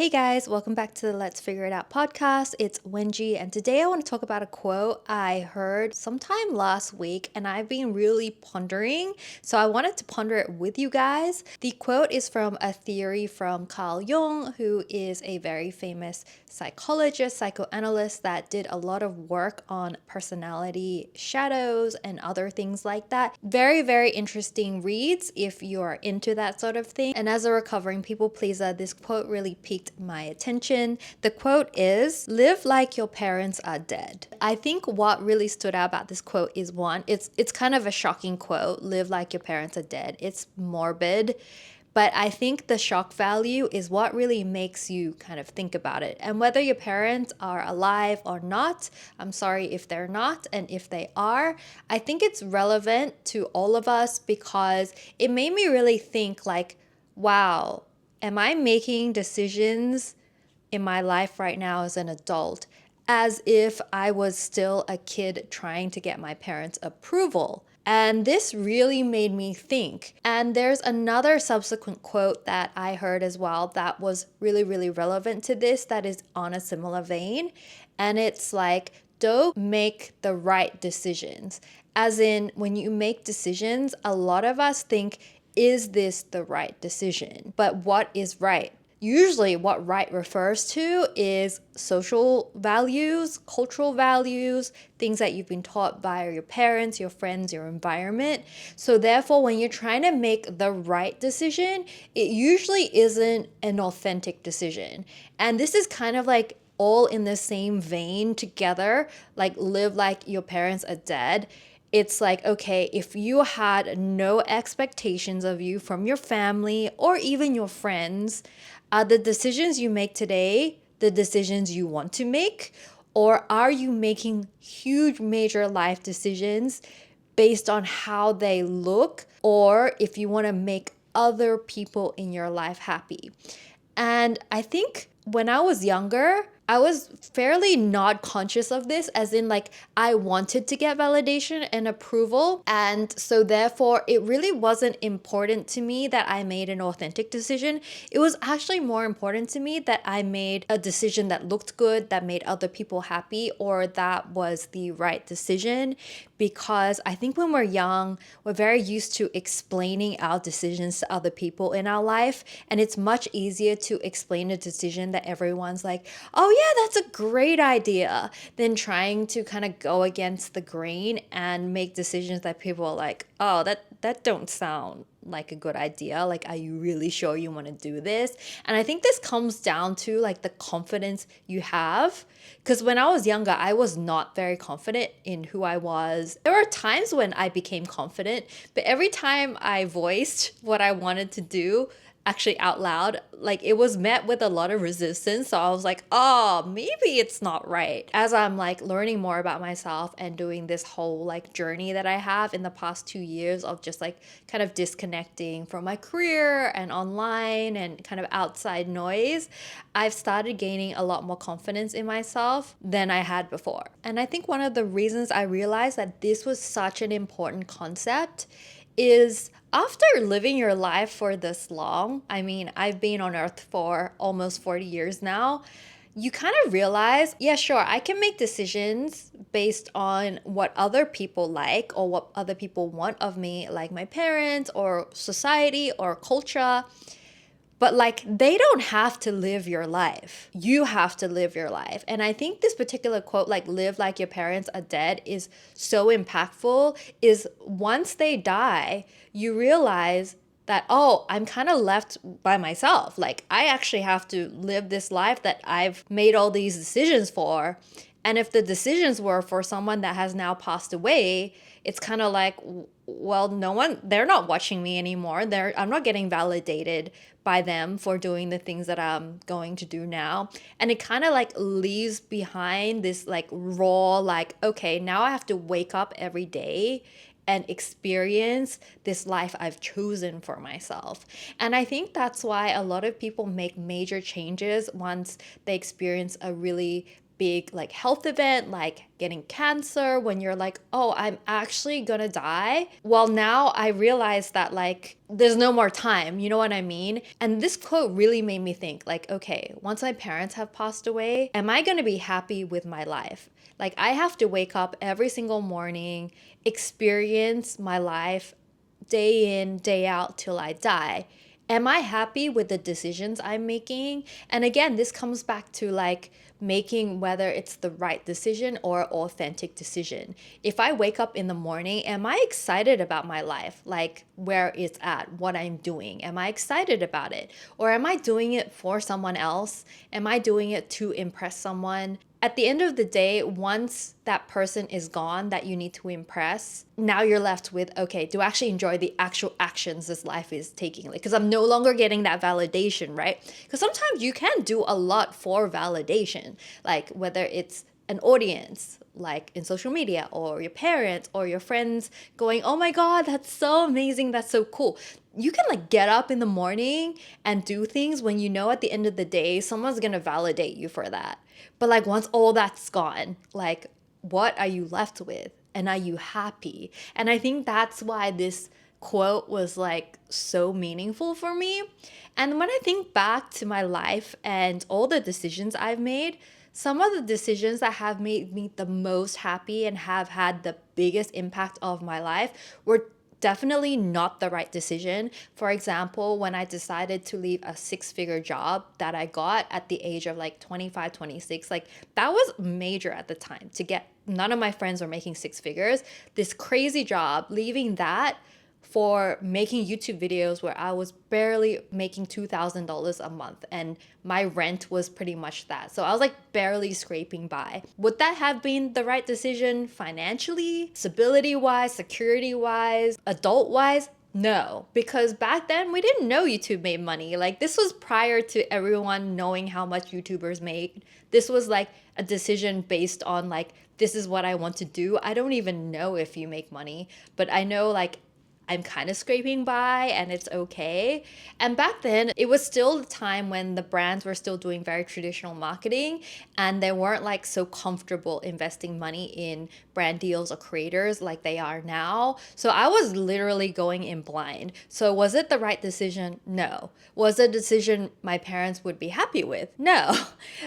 Hey guys, welcome back to the Let's Figure It Out podcast. It's WENGIE, and today I want to talk about a quote I heard sometime last week, and I've been really pondering. So I wanted to ponder it with you guys. The quote is from a theory from Carl Jung, who is a very famous psychologist, psychoanalyst that did a lot of work on personality shadows and other things like that. Very, very interesting reads if you're into that sort of thing. And as a recovering people pleaser, this quote really piqued my attention. The quote is, "Live like your parents are dead." I think what really stood out about this quote is one, it's kind of a shocking quote, "Live like your parents are dead." It's morbid. But I think the shock value is what really makes you kind of think about it. And whether your parents are alive or not, I'm sorry if they're not, and if they are, I think it's relevant to all of us because it made me really think like, wow, am I making decisions in my life right now as an adult as if I was still a kid trying to get my parents' approval? And this really made me think. And there's another subsequent quote that I heard as well that was really, really relevant to this, that is on a similar vein. And it's like, don't make the right decisions. As in, when you make decisions, a lot of us think, is this the right decision? But what is right? Usually what right refers to is social values, cultural values, things that you've been taught by your parents, your friends, your environment. So therefore, when you're trying to make the right decision, it usually isn't an authentic decision. And this is kind of like all in the same vein together, like live like your parents are dead. It's like, okay, if you had no expectations of you from your family or even your friends, are the decisions you make today the decisions you want to make? Or are you making huge, major life decisions based on how they look, or if you want to make other people in your life happy? And I think when I was younger, I was fairly not conscious of this, as in, like, I wanted to get validation and approval. And so, therefore, it really wasn't important to me that I made an authentic decision. It was actually more important to me that I made a decision that looked good, that made other people happy, or that was the right decision. Because I think when we're young, we're very used to explaining our decisions to other people in our life. And it's much easier to explain a decision that everyone's like, oh yeah, that's a great idea, than trying to kind of go against the grain and make decisions that people are like, oh, that don't sound like a good idea. Like, are you really sure you want to do this? And I think this comes down to like the confidence you have. Because when I was younger, I was not very confident in who I was. There were times when I became confident, but every time I voiced what I wanted to do, actually out loud, like, it was met with a lot of resistance. So I was like, oh, maybe it's not right. As I'm like learning more about myself and doing this whole like journey that I have in the past 2 years of just like kind of disconnecting from my career and online and kind of outside noise, I've started gaining a lot more confidence in myself than I had before. And I think one of the reasons I realized that this was such an important concept is after living your life for this long, I mean, I've been on earth for almost 40 years now, you kind of realize, yeah, sure, I can make decisions based on what other people like or what other people want of me, like my parents or society or culture. But like, they don't have to live your life. You have to live your life. And I think this particular quote, like live like your parents are dead, is so impactful. Is once they die, you realize that, oh, I'm kind of left by myself. Like, I actually have to live this life that I've made all these decisions for. And if the decisions were for someone that has now passed away, it's kind of like, well, they're not watching me anymore. I'm not getting validated by them for doing the things that I'm going to do now. And it kind of like leaves behind this like raw, like, okay, now I have to wake up every day and experience this life I've chosen for myself. And I think that's why a lot of people make major changes once they experience a really big like health event, like getting cancer, when you're like, oh, I'm actually gonna die. Well, now I realize that like there's no more time, you know what I mean? And this quote really made me think like, okay, once my parents have passed away, am I gonna be happy with my life? Like I have to wake up every single morning, experience my life day in, day out till I die. Am I happy with the decisions I'm making? And again, this comes back to like making whether it's the right decision or authentic decision. If I wake up in the morning, am I excited about my life? Like where it's at, what I'm doing? Am I excited about it? Or am I doing it for someone else? Am I doing it to impress someone? At the end of the day, once that person is gone that you need to impress, now you're left with, okay, do I actually enjoy the actual actions this life is taking? Like, because I'm no longer getting that validation, right? Because sometimes you can do a lot for validation, like whether it's an audience, like in social media, or your parents or your friends going, oh my God, that's so amazing, that's so cool. You can like get up in the morning and do things when you know at the end of the day, someone's gonna validate you for that. But like once all that's gone, like what are you left with? And are you happy? And I think that's why this quote was like so meaningful for me. And when I think back to my life and all the decisions I've made, some of the decisions that have made me the most happy and have had the biggest impact of my life were definitely not the right decision. For example, when I decided to leave a six-figure job that I got at the age of like 25, 26, like that was major at the time to get. None of my friends were making six figures. This crazy job, leaving that for making YouTube videos where I was barely making $2,000 a month and my rent was pretty much that. So I was like barely scraping by. Would that have been the right decision financially, stability wise, security wise, adult wise? No, because back then we didn't know YouTube made money. Like this was prior to everyone knowing how much YouTubers made. This was like a decision based on like, this is what I want to do. I don't even know if you make money, but I know like I'm kind of scraping by and it's okay. And back then, it was still the time when the brands were still doing very traditional marketing and they weren't like so comfortable investing money in brand deals or creators like they are now. So I was literally going in blind. So was it the right decision? No. Was it a decision my parents would be happy with? No.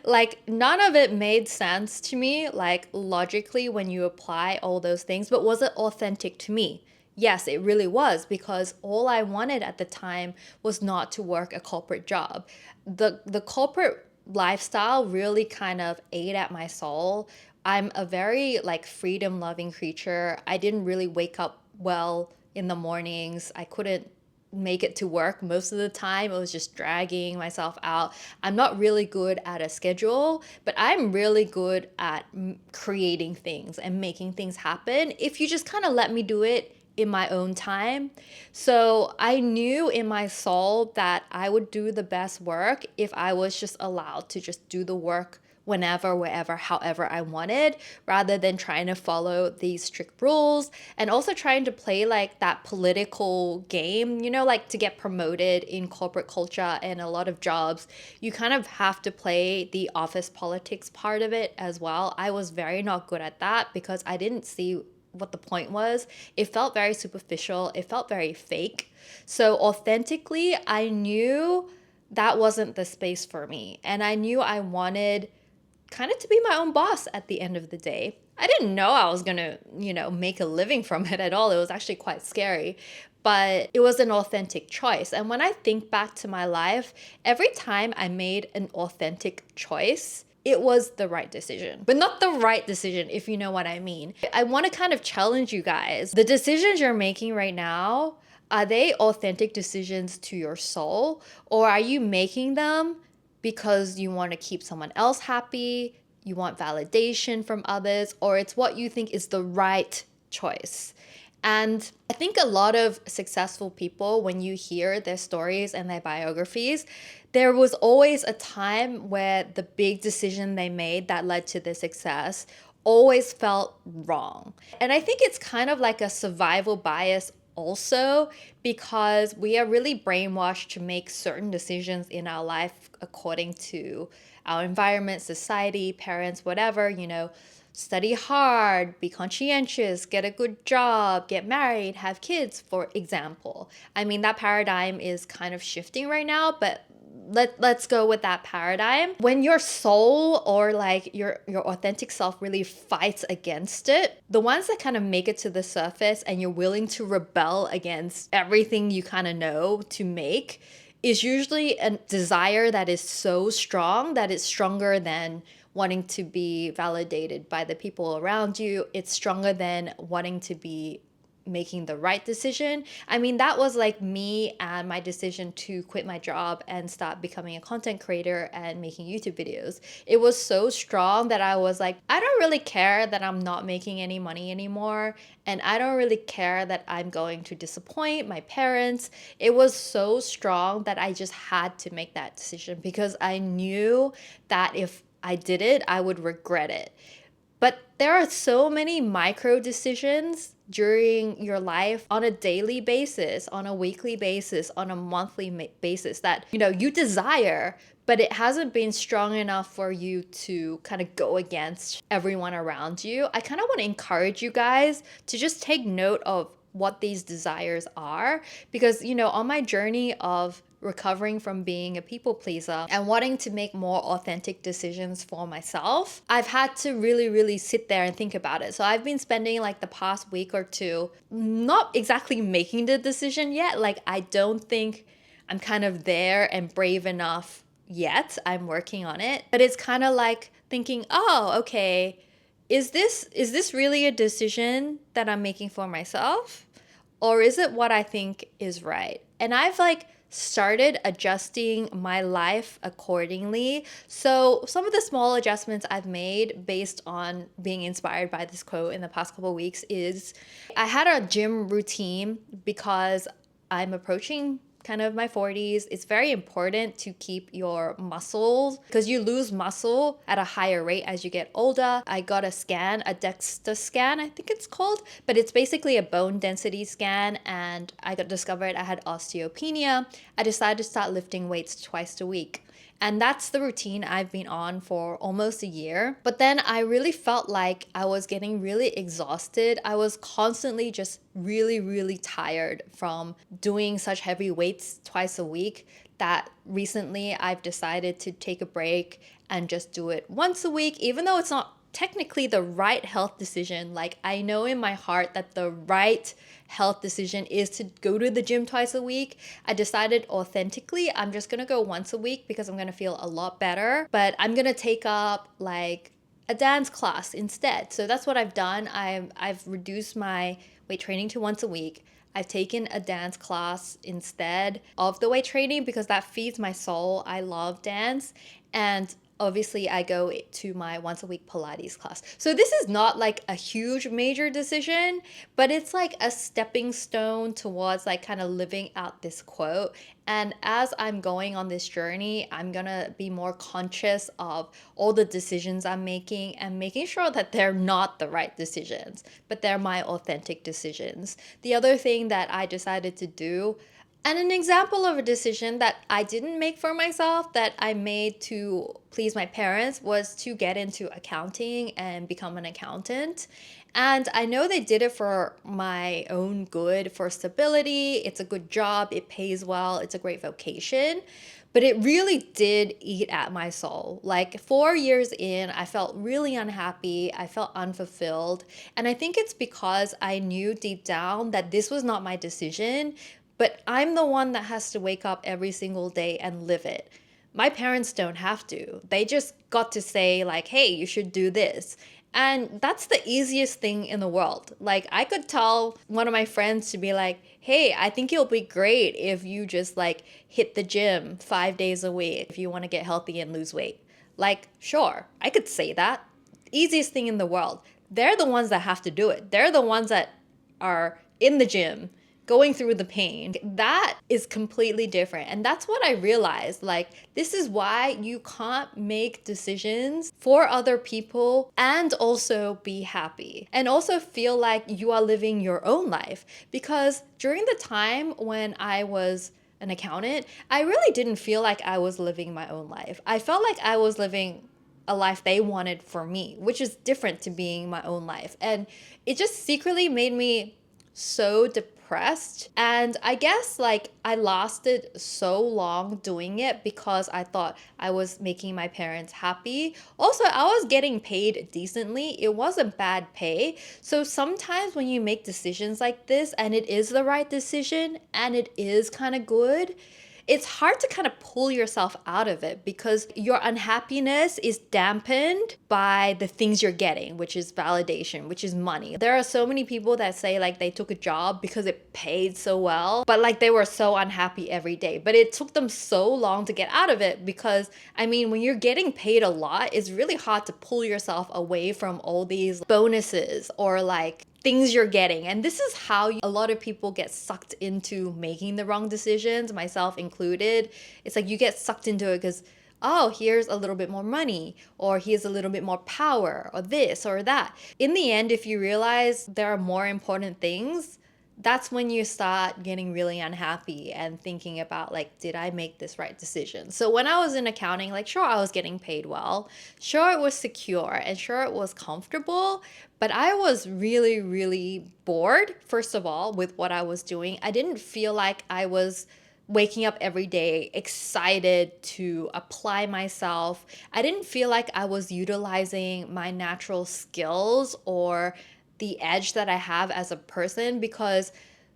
Like none of it made sense to me, like logically when you apply all those things, but was it authentic to me? Yes, it really was, because all I wanted at the time was not to work a corporate job. The corporate lifestyle really kind of ate at my soul. I'm a very like freedom loving creature. I didn't really wake up well in the mornings. I couldn't make it to work most of the time. It was just dragging myself out. I'm not really good at a schedule, but I'm really good at creating things and making things happen if you just kind of let me do it in my own time. So I knew in my soul that I would do the best work if I was just allowed to just do the work whenever, wherever, however I wanted, rather than trying to follow these strict rules and also trying to play like that political game, you know, like to get promoted in corporate culture and a lot of jobs, you kind of have to play the office politics part of it as well. I was very not good at that because I didn't see what the point was. It felt very superficial. It felt very fake. So authentically, I knew that wasn't the space for me. And I knew I wanted kind of to be my own boss at the end of the day. I didn't know I was going to, make a living from it at all. It was actually quite scary. But it was an authentic choice. And when I think back to my life, every time I made an authentic choice, it was the right decision, but not the right decision, if you know what I mean. I want to kind of challenge you guys. The decisions you're making right now, are they authentic decisions to your soul? Or are you making them because you want to keep someone else happy, you want validation from others, or it's what you think is the right choice? And I think a lot of successful people, when you hear their stories and their biographies, there was always a time where the big decision they made that led to their success always felt wrong. And I think it's kind of like a survival bias also, because we are really brainwashed to make certain decisions in our life according to our environment, society, parents, whatever, study hard, be conscientious, get a good job, get married, have kids, for example. I mean, that paradigm is kind of shifting right now, but let's go with that paradigm. When your soul or like your authentic self really fights against it, the ones that kind of make it to the surface and you're willing to rebel against everything you kind of know to make is usually a desire that is so strong that it's stronger than wanting to be validated by the people around you. It's stronger than wanting to be making the right decision. I mean, that was like me and my decision to quit my job and start becoming a content creator and making YouTube videos. It was so strong that I was like, I don't really care that I'm not making any money anymore. And I don't really care that I'm going to disappoint my parents. It was so strong that I just had to make that decision because I knew that if I did it, I would regret it. But there are so many micro decisions during your life on a daily basis, on a weekly basis, on a monthly basis that you desire, but it hasn't been strong enough for you to kind of go against everyone around you. I kind of want to encourage you guys to just take note of what these desires are because on my journey of recovering from being a people pleaser and wanting to make more authentic decisions for myself, I've had to really, really sit there and think about it. So I've been spending like the past week or two not exactly making the decision yet. Like, I don't think I'm kind of there and brave enough yet. I'm working on it. But it's kind of like thinking, oh, okay, is this really a decision that I'm making for myself? Or is it what I think is right? And I've like started adjusting my life accordingly. So some of the small adjustments I've made based on being inspired by this quote in the past couple of weeks is I had a gym routine because I'm approaching kind of my 40s. It's very important to keep your muscles because you lose muscle at a higher rate as you get older. I got a scan, a DEXA scan, I think it's called, but it's basically a bone density scan, and I got discovered I had osteopenia. I decided to start lifting weights twice a week. And that's the routine I've been on for almost a year. But then I really felt like I was getting really exhausted. I was constantly just really, really tired from doing such heavy weights twice a week that recently I've decided to take a break and just do it once a week, even though it's not technically the right health decision. Like, I know in my heart that the right health decision is to go to the gym twice a week. I decided authentically I'm just gonna go once a week because I'm gonna feel a lot better, but I'm gonna take up like a dance class instead. So that's what I've done. I've reduced my weight training to once a week. I've taken a dance class instead of the weight training because that feeds my soul. I love dance. And obviously I go to my once a week Pilates class. So this is not like a huge major decision, but it's like a stepping stone towards like kind of living out this quote. And as I'm going on this journey, I'm gonna be more conscious of all the decisions I'm making and making sure that they're not the right decisions, but they're my authentic decisions. The other thing that I decided to do, and an example of a decision that I didn't make for myself, that I made to please my parents, was to get into accounting and become an accountant. And I know they did it for my own good, for stability. It's a good job, it pays well, it's a great vocation. But it really did eat at my soul. Like 4 years in, I felt really unhappy. I felt unfulfilled. And I think it's because I knew deep down that this was not my decision, but I'm the one that has to wake up every single day and live it. My parents don't have to. They just got to say like, hey, you should do this. And that's the easiest thing in the world. Like, I could tell one of my friends to be like, hey, I think it'll be great if you just like hit the gym 5 days a week if you want to get healthy and lose weight. Like, sure, I could say that. Easiest thing in the world. They're the ones that have to do it. They're the ones that are in the gym going through the pain. That is completely different. And that's what I realized. Like, this is why you can't make decisions for other people and also be happy and also feel like you are living your own life. Because during the time when I was an accountant, I really didn't feel like I was living my own life. I felt like I was living a life they wanted for me, which is different to being my own life. And it just secretly made me so depressed. And I guess like I lasted so long doing it because I thought I was making my parents happy. Also, I was getting paid decently. It wasn't bad pay. So sometimes when you make decisions like this and it is the right decision and it is kind of good, it's hard to kind of pull yourself out of it because your unhappiness is dampened by the things you're getting, which is validation, which is money. There are so many people that say like they took a job because it paid so well, but like they were so unhappy every day. But it took them so long to get out of it because, I mean, when you're getting paid a lot, it's really hard to pull yourself away from all these bonuses or like things you're getting. And this is how a lot of people get sucked into making the wrong decisions, myself included. It's like you get sucked into it because, oh, here's a little bit more money, or here's a little bit more power, or this or that. In the end, if you realize there are more important things, that's when you start getting really unhappy and thinking about like, did I make this right decision? So when I was in accounting, like sure, I was getting paid well, sure, it was secure, and sure, it was comfortable, but I was really, really bored, first of all, with what I was doing. I didn't feel like I was waking up every day excited to apply myself. I didn't feel like I was utilizing my natural skills or the edge that I have as a person because,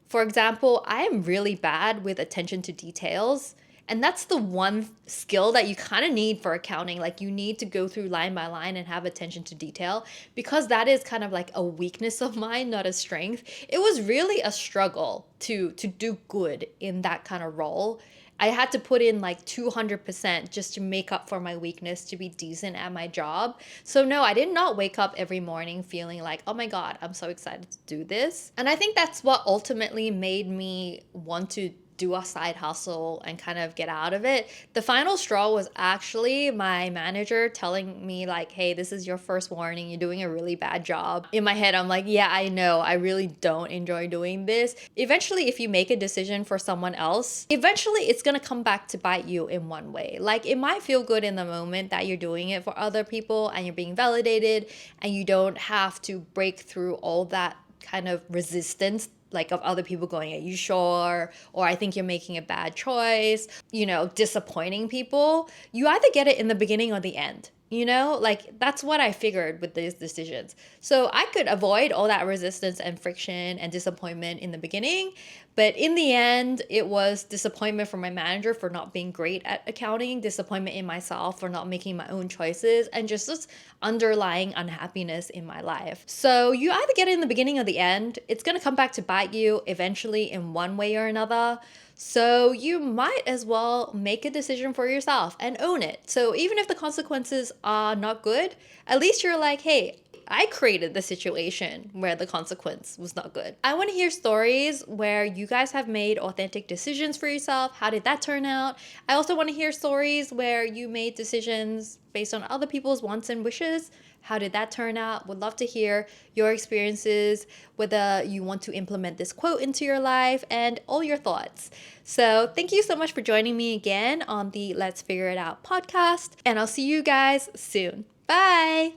for example, I'm really bad with attention to details. And that's the one skill that you kind of need for accounting. Like you need to go through line by line and have attention to detail because that is kind of like a weakness of mine, not a strength. It was really a struggle to do good in that kind of role. I had to put in like 200% just to make up for my weakness to be decent at my job. So no, I did not wake up every morning feeling like, oh my God, I'm so excited to do this. And I think that's what ultimately made me want to do a side hustle and kind of get out of it. The final straw was actually my manager telling me like, hey, this is your first warning. You're doing a really bad job. In my head, I'm like, yeah, I know. I really don't enjoy doing this. Eventually, if you make a decision for someone else, eventually it's going to come back to bite you in one way. Like it might feel good in the moment that you're doing it for other people and you're being validated and you don't have to break through all that kind of resistance like of other people going, are you sure? Or I think you're making a bad choice, disappointing people. You either get it in the beginning or the end. Like that's what I figured with these decisions. So I could avoid all that resistance and friction and disappointment in the beginning. But in the end, it was disappointment from my manager for not being great at accounting, disappointment in myself for not making my own choices, and just this underlying unhappiness in my life. So you either get it in the beginning or the end. It's going to come back to bite you eventually in one way or another. So you might as well make a decision for yourself and own it. So even if the consequences are not good, at least you're like, hey, I created the situation where the consequence was not good. I want to hear stories where you guys have made authentic decisions for yourself. How did that turn out? I also want to hear stories where you made decisions based on other people's wants and wishes. How did that turn out? Would love to hear your experiences, whether you want to implement this quote into your life, and all your thoughts. So thank you so much for joining me again on the Let's Figure It Out podcast, and I'll see you guys soon. Bye!